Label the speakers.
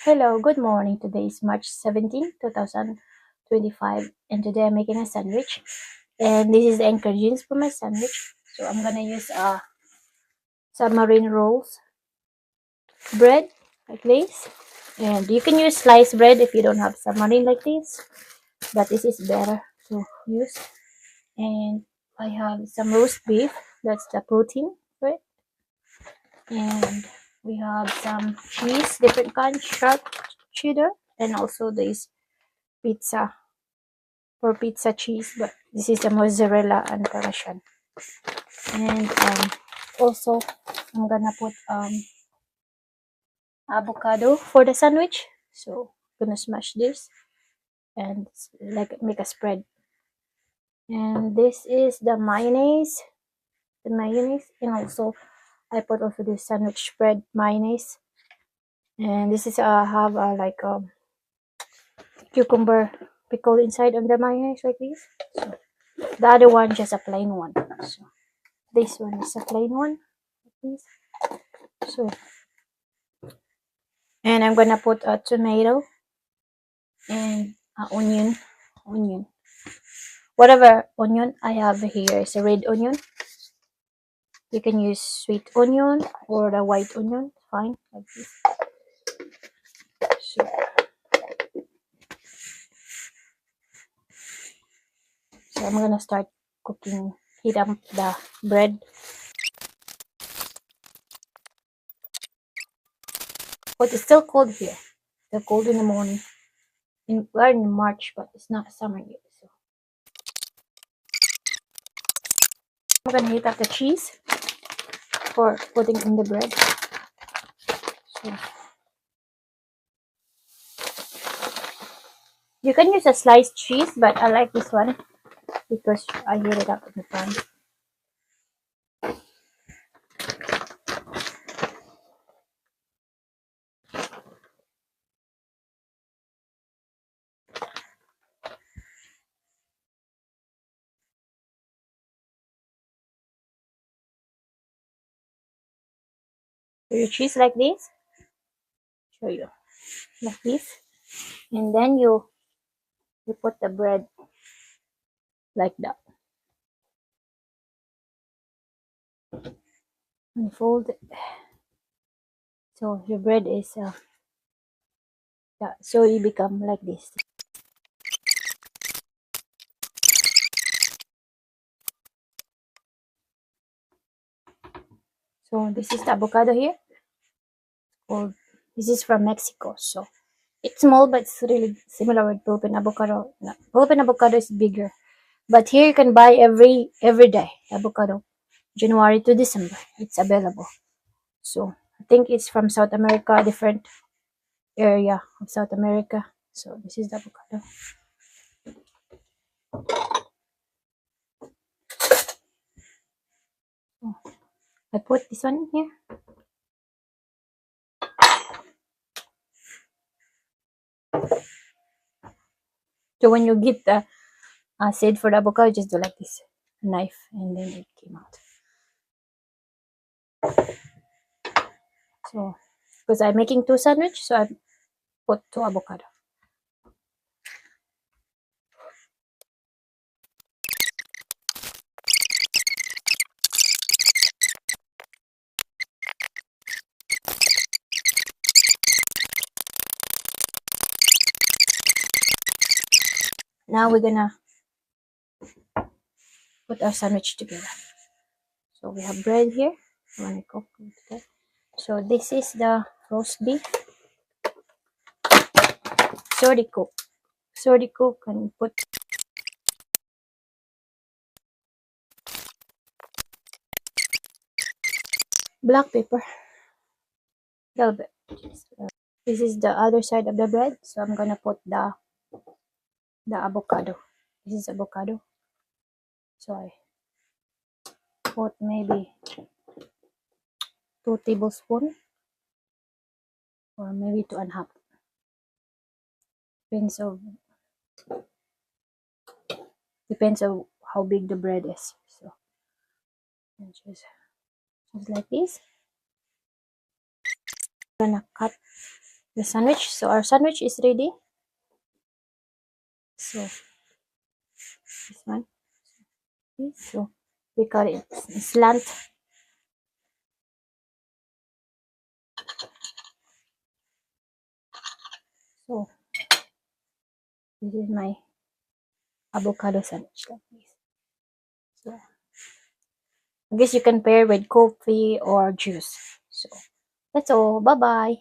Speaker 1: Hello, good morning. Today is March 17, 2025, and today I'm making a sandwich. And this is the ingredients for my sandwich. So I'm gonna use submarine rolls bread like this. And you can use sliced bread if you don't have submarine like this, but this is better to use. And I have some roast beef, that's the protein for it. And we have some cheese, different kinds, sharp cheddar, and also this pizza for pizza cheese, but this is the mozzarella and parmesan. And also I'm gonna put avocado for the sandwich. So I'm gonna smash this and like make a spread. And this is the mayonnaise, and also I put also the sandwich spread mayonnaise. And this is have like cucumber pickle inside of the mayonnaise like this. So the other one just a plain one. So this one is a plain one. Like this. So, and I'm gonna put a tomato and onion. Whatever onion I have here is a red onion. You can use sweet onion or the white onion, fine, like this. So, so I'm gonna start cooking, heat up the bread. But it's still cold here. Still cold in the morning. We're in March, but it's not summer yet. So I'm gonna heat up the cheese for putting in the bread. So you can use a sliced cheese, but I like this one because I heat it up in the pan. So you cheese like this, show you like this, and then you put the bread like that, and fold it. So your bread is yeah, so you become like this. So this is the avocado here. Or this is from Mexico, so it's small, but it's really similar with Philippine avocado. No, Philippine avocado is bigger, but here you can buy every day avocado, January to December. It's available. So I think it's from South America, different area of South America. So this is the avocado. So I put this one in here. So when you get the seed for the avocado, just do like this, knife, and then it came out. So because I'm making two sandwich, so I put two avocado. Now we're gonna put our sandwich together. So we have bread here. I'm gonna cook it together. So this is the roast beef. Sorry cook. Sorry cook and put black pepper. Little bit. This is the other side of the bread. So I'm gonna put the avocado. This is avocado. So I put maybe 2 tablespoons or maybe 2.5. Depends of how big the bread is. So just like this. I'm gonna cut the sandwich. So our sandwich is ready. So this one. Okay, so we cut it slant. So this is my avocado sandwich like this. So I guess you can pair with coffee or juice. So that's all. Bye bye.